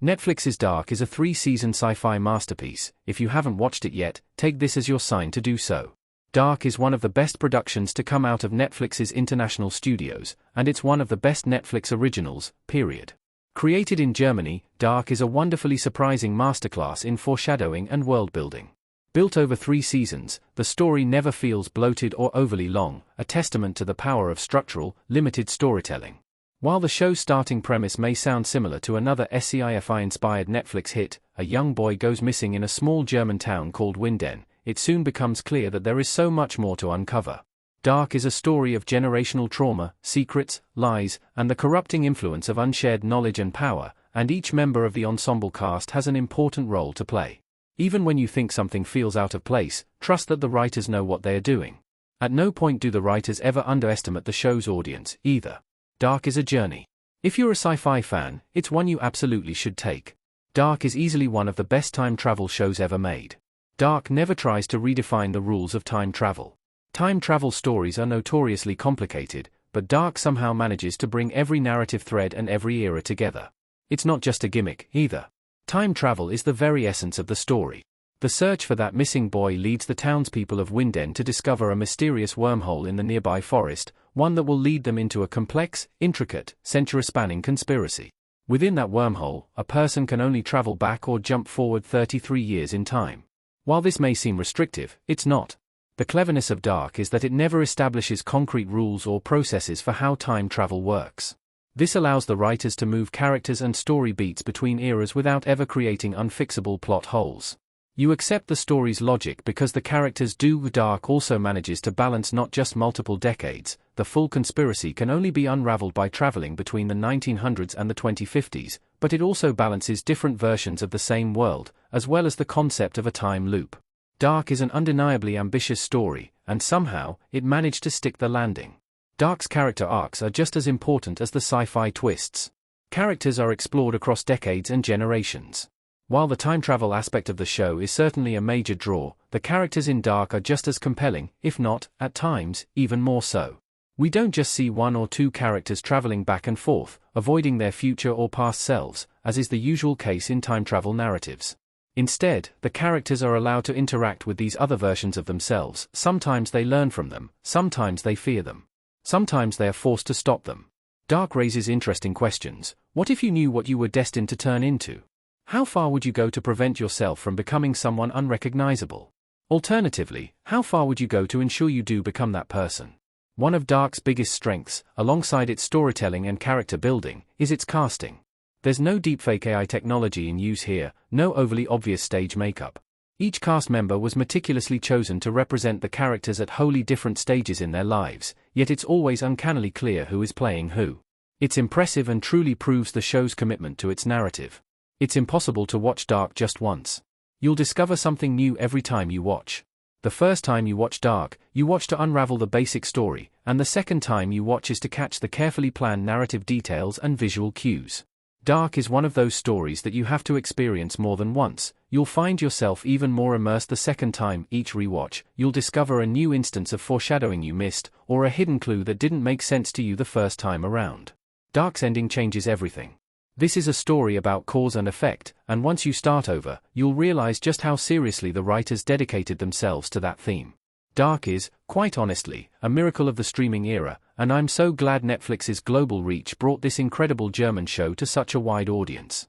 Netflix's Dark is a 3-season sci-fi masterpiece. If you haven't watched it yet, take this as your sign to do so. Dark is one of the best productions to come out of Netflix's international studios, and it's one of the best Netflix originals, period. Created in Germany, Dark is a wonderfully surprising masterclass in foreshadowing and world-building. Built over 3 seasons, the story never feels bloated or overly long, a testament to the power of structural, limited storytelling. While the show's starting premise may sound similar to another sci-fi-inspired Netflix hit, a young boy goes missing in a small German town called Winden, it soon becomes clear that there is so much more to uncover. Dark is a story of generational trauma, secrets, lies, and the corrupting influence of unshared knowledge and power, and each member of the ensemble cast has an important role to play. Even when you think something feels out of place, trust that the writers know what they are doing. At no point do the writers ever underestimate the show's audience, either. Dark is a journey. If you're a sci-fi fan, it's one you absolutely should take. Dark is easily one of the best time travel shows ever made. Dark never tries to redefine the rules of time travel. Time travel stories are notoriously complicated, but Dark somehow manages to bring every narrative thread and every era together. It's not just a gimmick, either. Time travel is the very essence of the story. The search for that missing boy leads the townspeople of Winden to discover a mysterious wormhole in the nearby forest, one that will lead them into a complex, intricate, century-spanning conspiracy. Within that wormhole, a person can only travel back or jump forward 33 years in time. While this may seem restrictive, it's not. The cleverness of Dark is that it never establishes concrete rules or processes for how time travel works. This allows the writers to move characters and story beats between eras without ever creating unfixable plot holes. You accept the story's logic because the characters do. Dark also manages to balance not just multiple decades. The full conspiracy can only be unraveled by traveling between the 1900s and the 2050s, but it also balances different versions of the same world, as well as the concept of a time loop. Dark is an undeniably ambitious story, and somehow, it managed to stick the landing. Dark's character arcs are just as important as the sci-fi twists. Characters are explored across decades and generations. While the time travel aspect of the show is certainly a major draw, the characters in Dark are just as compelling, if not, at times, even more so. We don't just see one or two characters traveling back and forth, avoiding their future or past selves, as is the usual case in time travel narratives. Instead, the characters are allowed to interact with these other versions of themselves. Sometimes they learn from them, sometimes they fear them. Sometimes they are forced to stop them. Dark raises interesting questions. What if you knew what you were destined to turn into? How far would you go to prevent yourself from becoming someone unrecognizable? Alternatively, how far would you go to ensure you do become that person? One of Dark's biggest strengths, alongside its storytelling and character building, is its casting. There's no deepfake AI technology in use here, no overly obvious stage makeup. Each cast member was meticulously chosen to represent the characters at wholly different stages in their lives, yet it's always uncannily clear who is playing who. It's impressive and truly proves the show's commitment to its narrative. It's impossible to watch Dark just once. You'll discover something new every time you watch. The first time you watch Dark, you watch to unravel the basic story, and the second time you watch is to catch the carefully planned narrative details and visual cues. Dark is one of those stories that you have to experience more than once. You'll find yourself even more immersed the second time. Each rewatch, you'll discover a new instance of foreshadowing you missed, or a hidden clue that didn't make sense to you the first time around. Dark's ending changes everything. This is a story about cause and effect, and once you start over, you'll realize just how seriously the writers dedicated themselves to that theme. Dark is, quite honestly, a miracle of the streaming era, and I'm so glad Netflix's global reach brought this incredible German show to such a wide audience.